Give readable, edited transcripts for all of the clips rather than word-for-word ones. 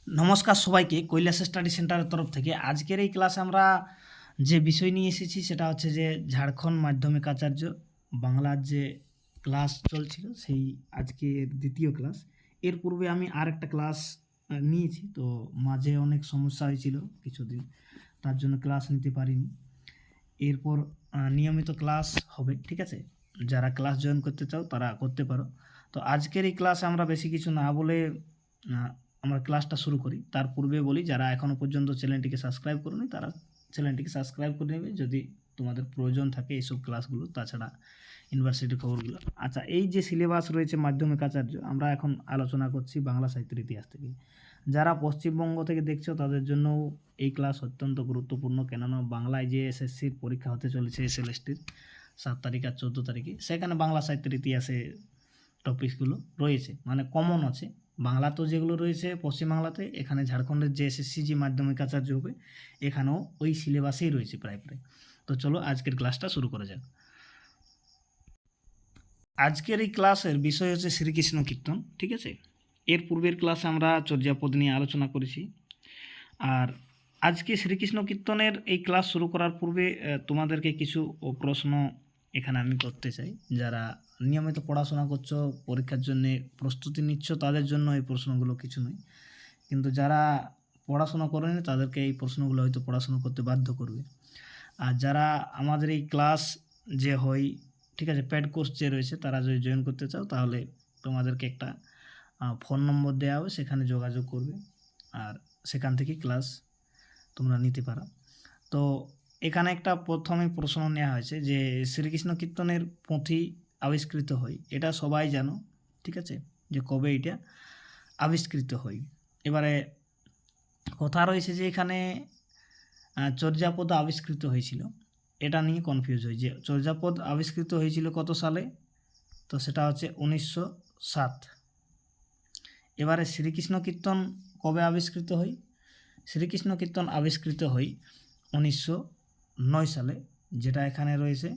নমস্কার সবাইকে, কৈলাস স্টাডি সেন্টারের তরফ থেকে আজকের এই ক্লাসে আমরা যে বিষয় নিয়ে এসেছি সেটা হচ্ছে যে ঝাড়খণ্ড মাধ্যমিক আচার্য বাংলার যে ক্লাস চলছিল সেই আজকের দ্বিতীয় ক্লাস। এর পূর্বে আমি আর একটা ক্লাস নিয়েছি, তো মাঝে অনেক সমস্যা হয়েছিল কিছুদিন, তার জন্য ক্লাস নিতে পারিনি। এরপর নিয়মিত ক্লাস হবে, ঠিক আছে? যারা ক্লাস জয়েন করতে চাও তারা করতে পারো। তো আজকের এই ক্লাসে আমরা বেশি কিছু না বলে আমরা ক্লাসটা শুরু করি। তার পূর্বে বলি, যারা এখনও পর্যন্ত চ্যানেলটিকে সাবস্ক্রাইব করোনি তারা চ্যানেলটিকে সাবস্ক্রাইব করে নেবে যদি তোমাদের প্রয়োজন থাকে এইসব ক্লাসগুলো, তাছাড়া ইউনিভার্সিটির খবরগুলো। আচ্ছা, এই যে সিলেবাস রয়েছে মাধ্যমিক আচার্য, আমরা এখন আলোচনা করছি বাংলা সাহিত্যের ইতিহাস থেকে। যারা পশ্চিমবঙ্গ থেকে দেখছো তাদের জন্য এই ক্লাস অত্যন্ত গুরুত্বপূর্ণ, কেননা বাংলায় যে এসএসসির পরীক্ষা হতে চলেছে এসএলএসটির 7 তারিখ আর 14 তারিখে, সেখানে বাংলা সাহিত্যের ইতিহাসে টপিকসগুলো রয়েছে, মানে কমন আছে। বাংলা তো যেগুলো রয়েছে পশ্চিমবাংলাতে, এখানে ঝাড়খণ্ডের যে এসএসসি যে মাধ্যমিক আচার্য হবে এখানেও ওই সিলেবাসেই রয়েছে প্রায়। তো চলো আজকের ক্লাসটা শুরু করা যাক। আজকের এই ক্লাসের বিষয় হচ্ছে শ্রীকৃষ্ণ কীর্তন, ঠিক আছে? এর পূর্বের ক্লাসে আমরা চর্যাপদ নিয়ে আলোচনা করেছি, আর আজকে শ্রীকৃষ্ণ কীর্তনের এই ক্লাস শুরু করার পূর্বে তোমাদেরকে কিছু প্রশ্ন এখানে আমি করতে চাই। যারা নিয়মিত পড়াশোনা করছো, পরীক্ষার জন্য প্রস্তুতি নিচ্ছ, তাদের জন্য এই প্রশ্নগুলো কিছু নয়, কিন্তু যারা পড়াশোনা করেনি তাদেরকে এই প্রশ্নগুলো হয়তো পড়াশোনা করতে বাধ্য করবে। আর যারা আমাদের এই ক্লাস যে হয়, ঠিক আছে, পেড কোর্স যে রয়েছে, তারা যদি জয়েন করতে চাও তাহলে তোমাদেরকে একটা ফোন নম্বর দেওয়া হবে, সেখানে যোগাযোগ করবে আর সেখান থেকে ক্লাস তোমরা নিতে পারো। তো এখানে একটা প্রথমে প্রশ্ন নেওয়া হয়েছে যে শ্রীকৃষ্ণ কীর্তনের পুঁথি আবিষ্কৃত হয়, এটা সবাই জানো, ঠিক আছে, যে কবে এটা আবিষ্কৃত হয়। এবারে কথা রয়েছে যে এখানে চর্যাপদ আবিষ্কৃত হয়েছিল, এটা নিয়ে কনফিউজ হয় যে চর্যাপদ আবিষ্কৃত হয়েছিল কত সালে, তো সেটা হচ্ছে 1907। এবারে শ্রীকৃষ্ণ কীর্তন কবে আবিষ্কৃত হয়? শ্রীকৃষ্ণ কীর্তন আবিষ্কৃত হয় 1909 সালে, যেটা এখানে রয়েছে,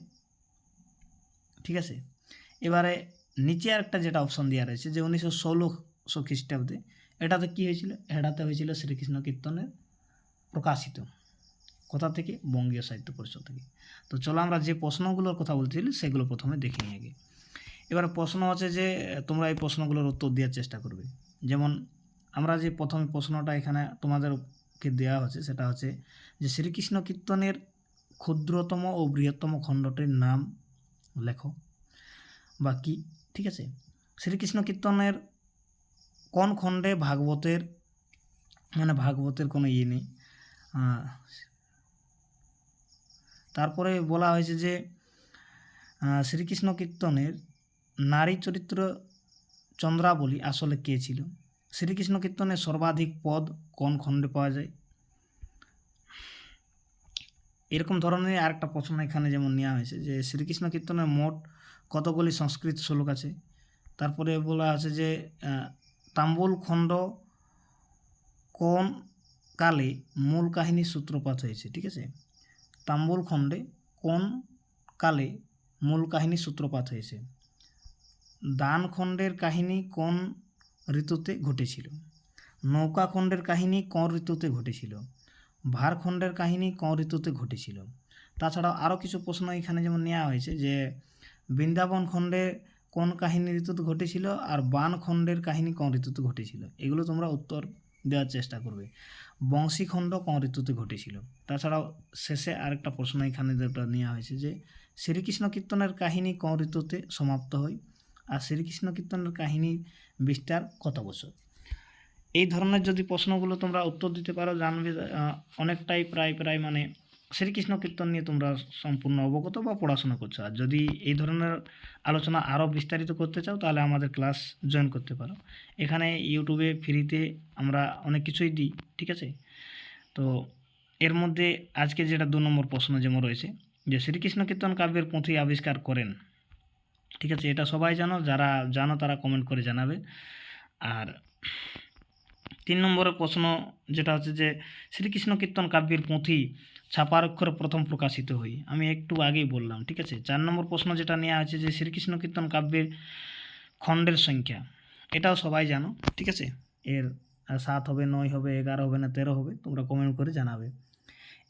ঠিক আছে। এবারে নিচে আরেকটা যেটা অপশন দেওয়া রয়েছে যে 1916 খ্রিস্টাব্দে, এটাতে কী হয়েছিল? এটাতে হয়েছিল শ্রীকৃষ্ণ কীর্তনের প্রকাশিত। কোথা থেকে? বঙ্গীয় সাহিত্য পরিষদ থেকে। তো চলো আমরা যে প্রশ্নগুলোর কথা বলছিলি সেগুলো প্রথমে দেখে নিই আগে। এবার প্রশ্ন হচ্ছে যে তোমরা এই প্রশ্নগুলোর উত্তর দেওয়ার চেষ্টা করবে। যেমন আমরা যে প্রথম প্রশ্নটা এখানে তোমাদেরকে দেওয়া হচ্ছে সেটা হচ্ছে যে শ্রীকৃষ্ণ কীর্তনের ক্ষুদ্রতম ও বৃহত্তম খণ্ডটির নাম লেখো বা কী, ঠিক আছে। শ্রীকৃষ্ণ কীর্তনের কোন খণ্ডে ভাগবতের, মানে ভাগবতের কোনো ইয়ে নেই। তারপরে বলা হয়েছে যে শ্রীকৃষ্ণ কীর্তনের নারী চরিত্র চন্দ্রাবলী আসলে কে ছিল? শ্রীকৃষ্ণ কীর্তনের সর্বাধিক পদ কোন খণ্ডে পাওয়া যায়? এরকম ধরনের আরেকটা প্রশ্ন এখানে যেমন নেওয়া হয়েছে যে শ্রীকৃষ্ণ কীর্তনের মোট কতগুলি সংস্কৃত শ্লোক আছে? তারপরে বলা আছে যে তাম্বুল খণ্ড কোন কালে মূল কাহিনীর সূত্রপাত হয়েছে, ঠিক আছে। তাম্বুল খণ্ডে কোন কালে মূল কাহিনীর সূত্রপাত হয়েছে? দান খণ্ডের কাহিনী কোন ঋতুতে ঘটেছিল? নৌকা খণ্ডের কাহিনী কোন ঋতুতে ঘটেছিল? ভার খণ্ডের কাহিনী কোন ঋতুতে ঘটেছিল? তাছাড়াও আরও কিছু প্রশ্ন এখানে যেমন নেওয়া হয়েছে যে বৃন্দাবন খণ্ডে কোন কাহিনী ঋতুতে ঘটেছিল আর বান খণ্ডের কাহিনী কোন ঋতুতে ঘটেছিল? এগুলো তোমরা উত্তর দেওয়ার চেষ্টা করবে। বংশীখণ্ড কোন ঋতুতে ঘটেছিল? তাছাড়াও শেষে আরেকটা প্রশ্ন এখানে যেটা নেওয়া হয়েছে যে শ্রীকৃষ্ণ কীর্তনের কাহিনী কোন ঋতুতে সমাপ্ত হয় আর শ্রীকৃষ্ণ কীর্তনের কাহিনীর বিস্তার কত বছর? এই ধরনের যদি প্রশ্নগুলো তোমরা উত্তর দিতে পারো, জানবে অনেকটাই প্রায় মানে শ্রীকৃষ্ণ কীর্তন নিয়ে তোমরা সম্পূর্ণ অবগত বা পড়াশোনা করছো। আর যদি এই ধরনের আলোচনা আরও বিস্তারিত করতে চাও তাহলে আমাদের ক্লাস জয়েন করতে পারো। এখানে ইউটিউবে ফ্রিতে আমরা অনেক কিছুই দিই, ঠিক আছে। তো এর মধ্যে আজকে যেটা 2 নম্বর প্রশ্ন যেমন রয়েছে যে শ্রীকৃষ্ণ কীর্তন কাব্যের পুঁথি আবিষ্কার করেন, ঠিক আছে। এটা সবাই জানো, যারা জানো তারা কমেন্ট করে জানাবে। আর 3 নম্বরের প্রশ্ন যেটা হচ্ছে যে শ্রীকৃষ্ণ কীর্তন কাব্যের পুঁথি ছাপার অক্ষরে প্রথম প্রকাশিত হয়, আমি একটু আগেই বললাম, ঠিক আছে। 4 নম্বর প্রশ্ন যেটা নেওয়া আছে যে শ্রীকৃষ্ণ কীর্তন কাব্যের খণ্ডের সংখ্যা, এটাও সবাই জানো, ঠিক আছে। এর 7 হবে, 9 হবে, 11 হবে না 13 হবে, তোমরা কমেন্ট করে জানাবে।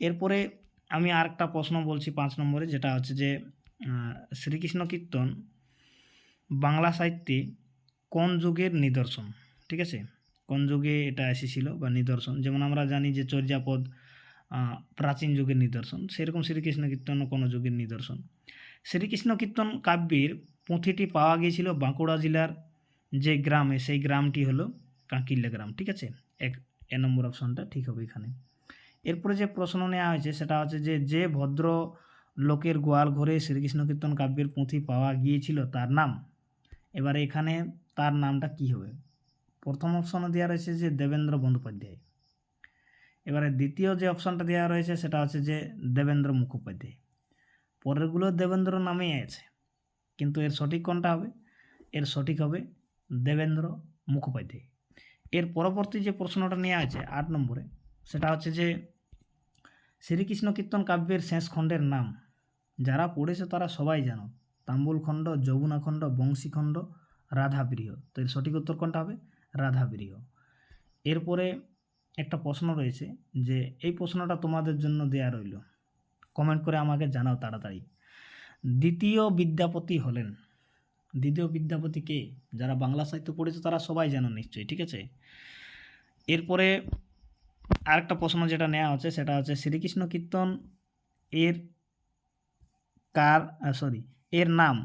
এরপরে আমি আরেকটা প্রশ্ন বলছি 5 নম্বরে, যেটা হচ্ছে যে শ্রীকৃষ্ণ কীর্তন বাংলা সাহিত্যে কোন যুগের নিদর্শন? ঠিক আছে, কোন যুগে এটা এসেছিল বা নিদর্শন? যেমন আমরা জানি যে চর্যাপদ প্রাচীন যুগের নিদর্শন, সেরকম শ্রীকৃষ্ণ কীর্তনও কোনো যুগের নিদর্শন। শ্রীকৃষ্ণ কীর্তন কাব্যের পুঁথিটি পাওয়া গিয়েছিল বাঁকুড়া জেলার যে গ্রামে, সেই গ্রামটি হলো কাঁকিল্যা গ্রাম। ঠিক আছে, এ নম্বর অপশনটা ঠিক হবে এখানে। এরপরে যে প্রশ্ন নেওয়া হয়েছে সেটা হচ্ছে যে ভদ্র লোকের গোয়াল ঘরে শ্রীকৃষ্ণ কীর্তন কাব্যের পুঁথি পাওয়া গিয়েছিল তার নাম। এবারে এখানে তার নামটা কি হবে? প্রথম অপশনে দেওয়া রয়েছে যে দেবেন্দ্র বন্দ্যোপাধ্যায়। এবারে দ্বিতীয় যে অপশনটা দেওয়া রয়েছে সেটা হচ্ছে যে দেবেন্দ্র মুখোপাধ্যায়। পরেরগুলো দেবেন্দ্র নামেই আছে, কিন্তু এর সঠিক কোনটা হবে? এর সঠিক হবে দেবেন্দ্র মুখোপাধ্যায়। এর পরবর্তী যে প্রশ্নটা নেওয়া আছে 8 নম্বরে, সেটা হচ্ছে যে শ্রীকৃষ্ণ কীর্তন কাব্যের শেষ খণ্ডের নাম। যারা পড়েছে তারা সবাই জানো, তাম্বুলখণ্ড, যমুনাখণ্ড, বংশীখণ্ড, রাধাপ্রিয়। তো এর সঠিক উত্তর কোনটা হবে? রাধাপ্রিয়। এরপরে একটা প্রশ্ন রয়েছে, যে এই প্রশ্নটা তোমাদের জন্য দেয়া রইল, কমেন্ট করে আমাকে জানাও তাড়াতাড়ি। দ্বিতীয় বিদ্যাপতি হলেন, দ্বিতীয় বিদ্যাপতি কে? যারা বাংলা সাহিত্য পড়েছে তারা সবাই জানো নিশ্চয়ই। ঠিক আছে, এরপরে আরেকটা প্রশ্ন যেটা নেওয়া হচ্ছে সেটা হচ্ছে শ্রীকৃষ্ণ কীর্তন এর এর নাম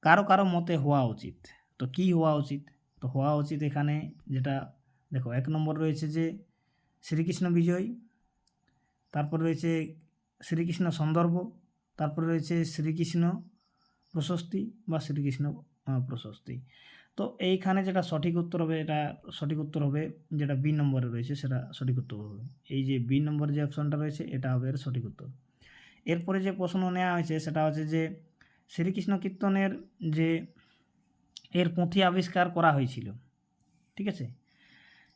কারো কারো মতে হওয়া উচিত। তো কি হওয়া উচিত? তো হওয়া উচিত এখানে যেটা দেখো, 1 নম্বর রয়েছে যে শ্রীকৃষ্ণ বিজয়, তারপর রয়েছে শ্রীকৃষ্ণ সন্দর্ভ, তারপরে রয়েছে শ্রীকৃষ্ণ প্রশস্তি বা শ্রীকৃষ্ণ প্রশস্তি। তো এইখানে যেটা সঠিক উত্তর হবে, এটা সঠিক উত্তর হবে যেটা বি নম্বরে রয়েছে, সেটা সঠিক উত্তর হবে। এই যে বি নম্বরে যে অপশনটা রয়েছে এটা হবে এর সঠিক উত্তর। এরপরে যে প্রশ্ন নেওয়া হয়েছে সেটা হচ্ছে যে শ্রীকৃষ্ণ কীর্তনের যে এর পুঁথি আবিষ্কার করা হয়েছিল। ঠিক আছে,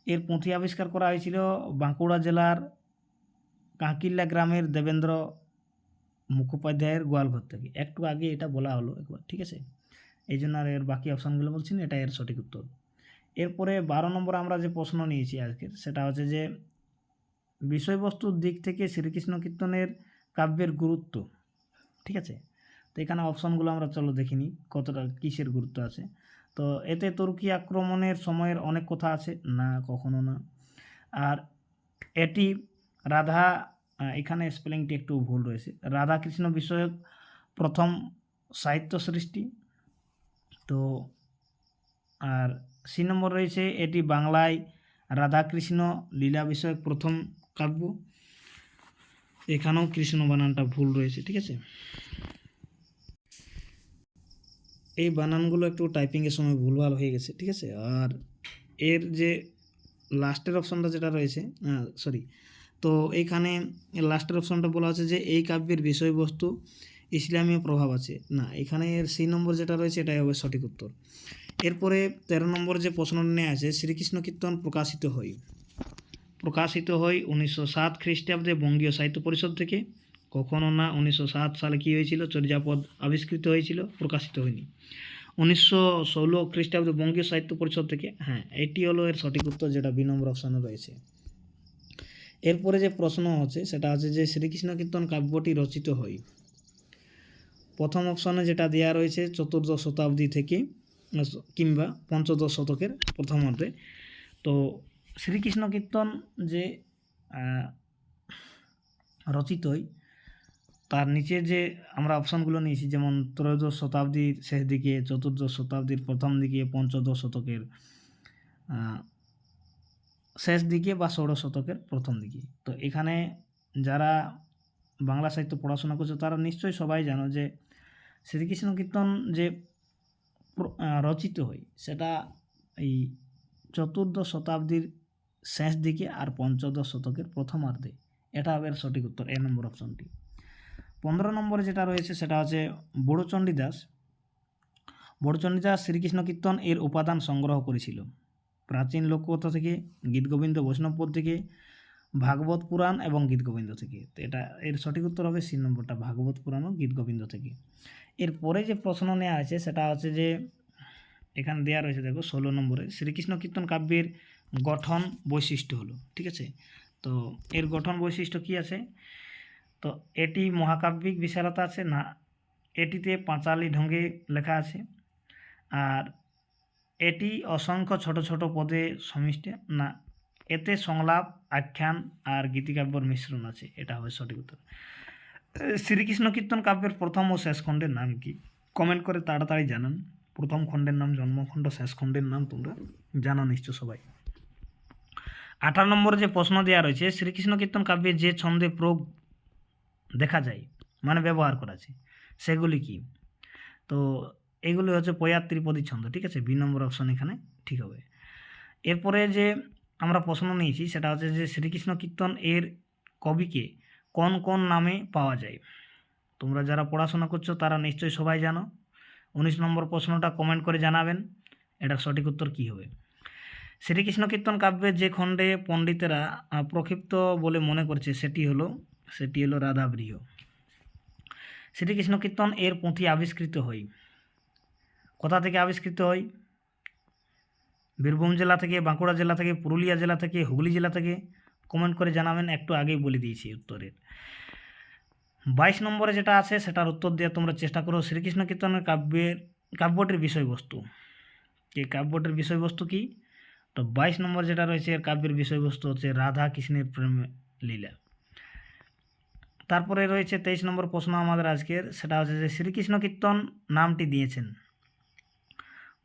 এর পুঁথি আবিষ্কার করা হয়েছিল বাঁকুড়া জেলার কাঁকিল্যা গ্রামের দেবেন্দ্র মুখোপাধ্যায়ের গোয়ালঘর থেকে। একটু আগে এটা বলা হলো একবার। ঠিক আছে, এই জন্য আর এর বাকি অপশানগুলো বলছি না, এটা এর সঠিক উত্তর। এরপরে 12 নম্বর আমরা যে প্রশ্ন নিয়েছি আজকের, সেটা হচ্ছে যে বিষয়বস্তুর দিক থেকে শ্রীকৃষ্ণ কীর্তনের কাব্যের গুরুত্ব। ঠিক আছে, তো এখানে অপশানগুলো আমরা চলো দেখিনি কতটা কিসের গুরুত্ব আছে। তো এতে তুর্কি আক্রমণের সময়ের অনেক কথা আছে না, কখনো না। আর এটি রাধা, এখানে স্পেলিংটি একটু ভুল রয়েছে, রাধাকৃষ্ণ বিষয়ক প্রথম সাহিত্য সৃষ্টি। তো আর সি নম্বর রয়েছে এটি বাংলায় রাধাকৃষ্ণ লীলা বিষয়ক প্রথম কাব্য। এখানেও কৃষ্ণ বানানটা ভুল রয়েছে। ঠিক আছে, এই বানানগুলো একটু টাইপিংয়ের সময় ভুলভাল হয়ে গেছে। ঠিক আছে, আর এর যে লাস্টের অপশনটা যেটা রয়েছে, তো এইখানে লাস্টের অপশনটা বলা আছে যে এই কাব্যের বিষয়বস্তু ইসলামীয় প্রভাব আছে না, এখানে এর সি নম্বর যেটা রয়েছে এটাই হবে সঠিক উত্তর। এরপরে 13 নম্বর যে প্রশ্নটা নিয়ে আছে, শ্রীকৃষ্ণ কীর্তন প্রকাশিত হয় 1907 খ্রিস্টাব্দে বঙ্গীয় সাহিত্য পরিষদ থেকে। কখনো না 1907 সালে কী হয়েছিল? চর্যাপদ আবিষ্কৃত হয়েছিল, প্রকাশিত হয়নি। 1916 খ্রিস্টাব্দে বঙ্গীয় সাহিত্য পরিষদ থেকে। হ্যাঁ, এটি হলো এর সঠিক উত্তর, যেটা বি নম্বর অপশানে রয়েছে। এরপরে যে প্রশ্ন হচ্ছে সেটা হচ্ছে যে শ্রীকৃষ্ণ কীর্তন কাব্যটি রচিত হয়। প্রথম অপশানে যেটা দেওয়া রয়েছে 14শ শতাব্দী থেকে কিংবা 15শ শতকের প্রথমার্ধে। তো শ্রীকৃষ্ণ কীর্তন যে রচিত হয় তার নিচে যে আমরা অপশানগুলো নিয়েছি, যেমন ত্রয়োদশ শতাব্দীর শেষ দিকে, চতুর্দশ শতাব্দীর প্রথম দিকে, পঞ্চদশ শতকের শেষ দিকে বা ষোড়শ শতকের প্রথম দিকে। তো এখানে যারা বাংলা সাহিত্য পড়াশোনা করছে তারা নিশ্চয়ই সবাই জানো যে শ্রীকৃষ্ণ কীর্তন যে রচিত হয় সেটা এই চতুর্দশ শতাব্দীর শেষ দিকে আর পঞ্চদশ শতকের প্রথমার্ধে। এটা হবে সঠিক উত্তর, এ নম্বর অপশনটি। 15 নম্বরে যেটা রয়েছে সেটা হচ্ছে বড়চণ্ডীদাস শ্রীকৃষ্ণ কীর্তন এর উপাদান সংগ্রহ করেছিল প্রাচীন লোককথা থেকে, গীতগোবিন্দ বৈষ্ণবপদ থেকে, ভাগবত পুরাণ এবং গীতগোবিন্দ থেকে। তো এটা এর সঠিক উত্তর হবে সি নম্বরটা, ভাগবত পুরাণ ও গীতগোবিন্দ থেকে। এরপরে যে প্রশ্ন নেওয়া আছে সেটা হচ্ছে যে এখানে দেওয়া রয়েছে, দেখো 16 নম্বরে শ্রীকৃষ্ণ কীর্তন কাব্যের গঠন বৈশিষ্ট্য হলো, ঠিক আছে। তো এর গঠন বৈশিষ্ট্য কি আছে, তো এটি মহাকাব্যিক বিশালতা আছে না, এটিতে পাঁচালী ঢঙে লেখা আছে, আর এটি অসংখ্য ছোট ছোট পদে সমিষ্ট না, এতে সংলাপ, আখ্যান আর গীতিকাব্যর মিশ্রণ আছে। এটা হবে সঠিক উত্তর। শ্রীকৃষ্ণ কীর্তন কাব্যের প্রথম ও শেষ খণ্ডের নাম কি? কমেন্ট করে তাড়াতাড়ি জানান। প্রথম খণ্ডের নাম জন্মখণ্ড, শেষ খণ্ডের নাম তোমরা জানো নিশ্চয় সবাই। 18 নম্বরে যে প্রশ্ন দেওয়া রয়েছে, শ্রীকৃষ্ণ কীর্তন কাব্যে যে ছন্দে প্রয়োগ দেখা যায় মানে ব্যবহার করা আছে সেগুলি কি? তো এগুলি হচ্ছে পয়ার ত্রিপদী ছন্দ, ঠিক আছে। বি নম্বর অপশন এখানে ঠিক হবে। এরপরে যে আমরা প্রশ্ন নিয়েছি সেটা হচ্ছে যে শ্রীকৃষ্ণ কীর্তন এর কবিকে কোন কোন নামে পাওয়া যায়? তোমরা যারা পড়াশোনা করছো তারা নিশ্চয়ই সবাই জানো। 19 নম্বর প্রশ্নটা কমেন্ট করে জানাবেন এটার সঠিক উত্তর কী হবে। শ্রীকৃষ্ণ কীর্তন কাব্যের যে খণ্ডে পণ্ডিতেরা প্রক্ষিপ্ত বলে মনে করছে সেটি হলো রাধাবৃহ। শ্রীকৃষ্ণ কীর্তন এর পুঁথি আবিষ্কৃত হয় কোথা থেকে? আবিষ্কৃত হয় বীরভূম জেলা থেকে, বাঁকুড়া জেলা থেকে, পুরুলিয়া জেলা থেকে, হুগলি জেলা থেকে। কমেন্ট করে জানাবেন, একটু আগেই বলে দিয়েছি উত্তরের। 22 নম্বরে যেটা আছে সেটার উত্তর দেওয়ার তোমরা চেষ্টা করো। শ্রীকৃষ্ণ কীর্তনের কাব্যটির বিষয়বস্তু এই কাব্যটির বিষয়বস্তু কি? তো 22 নম্বর যেটা রয়েছে এর কাব্যের বিষয়বস্তু হচ্ছে রাধা কৃষ্ণের প্রেম লীলা। তারপরে রয়েছে 23 নম্বর প্রশ্ন আমাদের আজকের, সেটা হচ্ছে যে শ্রীকৃষ্ণ কীর্তন নামটি দিয়েছেন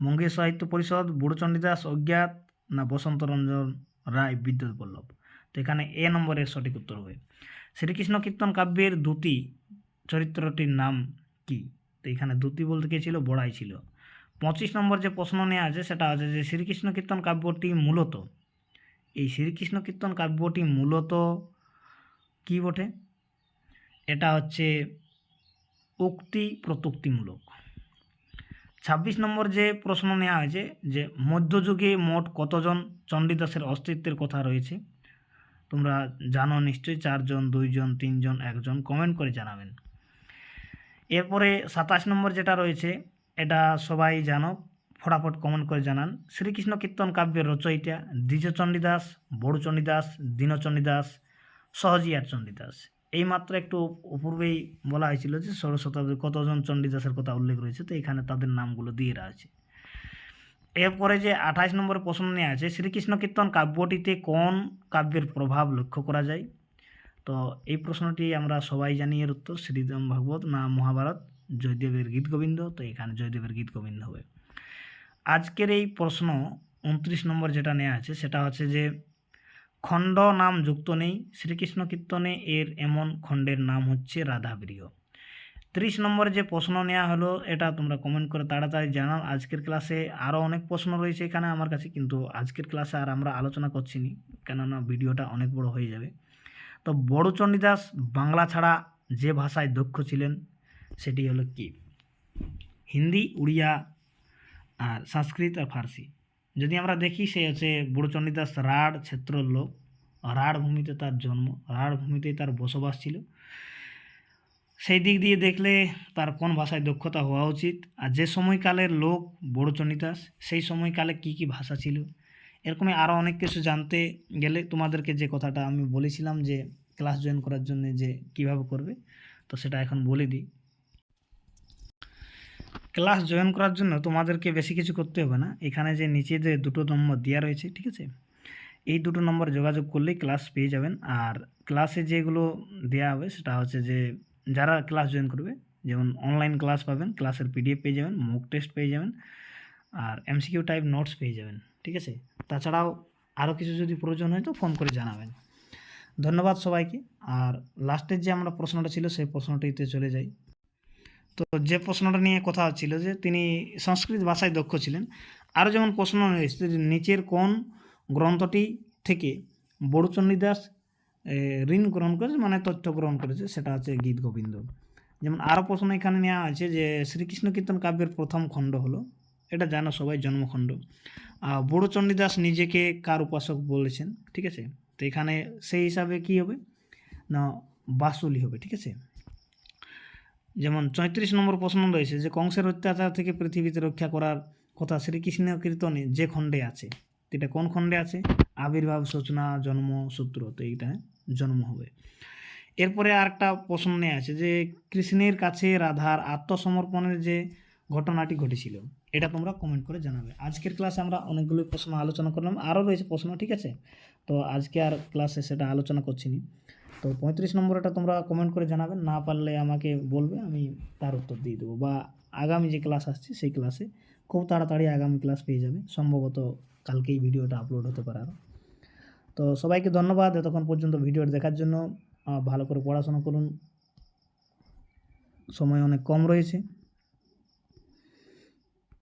বঙ্গীয় সাহিত্য পরিষদ, বুড়োচণ্ডীদাস অজ্ঞাত না বসন্ত রঞ্জন রায় বিদ্যুৎ বল্লভ। তো এখানে এ নম্বরের সঠিক উত্তর হবে। শ্রীকৃষ্ণ কীর্তন কাব্যের দ্যুতি চরিত্রটির নাম কি? তো এখানে দ্যুতি বলতে কে ছিল? বড়াই ছিল। 25 নম্বর যে প্রশ্ন নেওয়া আছে সেটা হচ্ছে যে শ্রীকৃষ্ণ কীর্তন কাব্যটি মূলত কি বটে? এটা হচ্ছে উক্তি প্রতুক্তিমূলক। 26 নম্বর যে প্রশ্ন নেওয়া হয়েছে যে মধ্যযুগে মোট কতজন চণ্ডীদাসের অস্তিত্বের কথা রয়েছে? তোমরা জানো নিশ্চয়ই, 4 জন, 2 জন, 3 জন, 1 জন। কমেন্ট করে জানাবেন। এরপরে 27 নম্বর যেটা রয়েছে এটা সবাই জানো, ফটাফট কমেন্ট করে জানান। শ্রীকৃষ্ণ কীর্তন কাব্যের রচয়িতা দ্বিজচণ্ডীদাস, বড়ুচণ্ডীদাস, দীনচণ্ডীদাস, সহজিয়ার চণ্ডীদাস। এইমাত্র একটু পূর্বেই বলা হয়েছিল যে 16 শতাব্দীর কতজন চণ্ডীদাসের কথা উল্লেখ রয়েছে, তো এখানে তাদের নামগুলো দিয়ে রয়েছে। এরপরে যে 28 নম্বরের প্রশ্ন নেওয়া আছে, শ্রীকৃষ্ণ কীর্তন কাব্যটিতে কোন কাব্যের প্রভাব লক্ষ্য করা যায়? তো এই প্রশ্নটি আমরা সবাই জানি এর উত্তর শ্রীরাম ভাগবত না মহাভারত, জয়দেবের গীত গোবিন্দ। তো এখানে জয়দেবের গীত গোবিন্দ হবে। আজকের এই প্রশ্ন 29 নম্বর যেটা নেওয়া আছে সেটা হচ্ছে যে খণ্ড নাম যুক্ত নেই শ্রীকৃষ্ণ কীর্তনে, এর এমন খণ্ডের নাম হচ্ছে রাধাবৃহ। 30 নম্বরে যে প্রশ্ন নেওয়া হলো এটা তোমরা কমেন্ট করে তাড়াতাড়ি জানাও। আজকের ক্লাসে আরও অনেক প্রশ্ন রয়েছে এখানে আমার কাছে, কিন্তু আজকের ক্লাসে আর আমরা আলোচনা করছি না, কেননা ভিডিওটা অনেক বড় হয়ে যাবে। তো বড়ুচণ্ডীদাস বাংলা ছাড়া যে ভাষায় দক্ষ ছিলেন সেটি হলো কি? হিন্দি, উড়িয়া, আর সংস্কৃত আর ফার্সি। যদি আমরা দেখি সে হচ্ছে বড়ুচণ্ডীদাস রাঢ় ক্ষেত্রর লোক, রাঢ় ভূমিতে তার জন্ম, রাঢ় ভূমিতেই তার বসবাস ছিল। সেই দিক দিয়ে দেখলে তার কোন ভাষায় দক্ষতা হওয়া উচিত, আর যে সময়কালের লোক বড়ুচণ্ডীদাস সেই সময়কালে কি কি ভাষা ছিল, এরকমই আরও অনেক কিছু জানতে গেলে তোমাদেরকে যে কথাটা আমি বলেছিলাম যে ক্লাস জয়েন করার জন্য যে কিভাবে করবে, তো সেটা এখন বলে দিই। ক্লাস জয়েন করার জন্য তোমাদেরকে বেশি কিছু করতে হবে না, এখানে যে নিচে যে 2টো নম্বর দেওয়া রয়েছে, ঠিক আছে, এই 2টো নম্বর যোগাযোগ করলেই ক্লাস পেয়ে যাবেন। আর ক্লাসে যেগুলো দেওয়া হবে সেটা হচ্ছে যে যারা ক্লাস জয়েন করবে, যেমন অনলাইন ক্লাস পাবেন, ক্লাসের পিডিএফ পেয়ে যাবেন, মক টেস্ট পেয়ে যাবেন, আর এমসিকিউ টাইপ নোটস পেয়ে যাবেন, ঠিক আছে। তাছাড়াও আরও কিছু যদি প্রয়োজন হয় তো ফোন করে জানাবেন। ধন্যবাদ সবাইকে। আর লাস্টের যে আমরা প্রশ্নটা ছিল সেই প্রশ্নটিতে চলে যাই। তো যে প্রশ্নটা নিয়ে কথা হচ্ছিল যে তিনি সংস্কৃত ভাষায় দক্ষ ছিলেন, আরও যেমন প্রশ্ন রয়েছে নিচের কোন গ্রন্থটি থেকে বড়ুচণ্ডীদাস ঋণ গ্রহণ করেছে মানে তথ্য গ্রহণ করেছে, সেটা হচ্ছে গীত গোবিন্দ। যেমন আরও প্রশ্ন এখানে নেওয়া আছে যে শ্রীকৃষ্ণ কীর্তন কাব্যের প্রথম খণ্ড হলো, এটা জানো সবাই, জন্মখণ্ড। বড়ুচণ্ডীদাস নিজেকে কার উপাসক বলেছেন, ঠিক আছে, তো এখানে সেই হিসাবে কি হবে না বাসুলি হবে, ঠিক আছে। যেমন 34 নম্বর প্রশ্ন রয়েছে যে কংসের অত্যাচার থেকে পৃথিবীতে রক্ষা করার কথা শ্রীকৃষ্ণ কীর্তনে যে খণ্ডে আছে, তো এটা কোন খণ্ডে আছে? আবির্ভাব, সূচনা, জন্ম, সূত্র। তো এইটা জন্ম হবে। এরপরে আরেকটা প্রশ্ন নিয়ে আছে যে কৃষ্ণের কাছে রাধার আত্মসমর্পণের যে ঘটনাটি ঘটেছিল, এটা তোমরা কমেন্ট করে জানাবে। আজকের ক্লাসে আমরা অনেকগুলো প্রশ্ন আলোচনা করলাম, আরও রয়েছে প্রশ্ন, ঠিক আছে? তো আজকে আর ক্লাসে সেটা আলোচনা করছি না। তো 35 নম্বরটা তোমরা কমেন্ট করে জানাবে, না পারলে আমাকে বলবে, আমি তার উত্তর দিয়ে দেবো, বা আগামী যে ক্লাস আসছে সেই ক্লাসে খুব তাড়াতাড়ি আগামী ক্লাস পেয়ে যাবে, সম্ভবত কালকেই ভিডিওটা আপলোড হতে পারে আরও। তো সবাইকে ধন্যবাদ এতক্ষণ পর্যন্ত ভিডিওটা দেখার জন্য। ভালো করে পড়াশোনা করুন, সময় অনেক কম রয়েছে।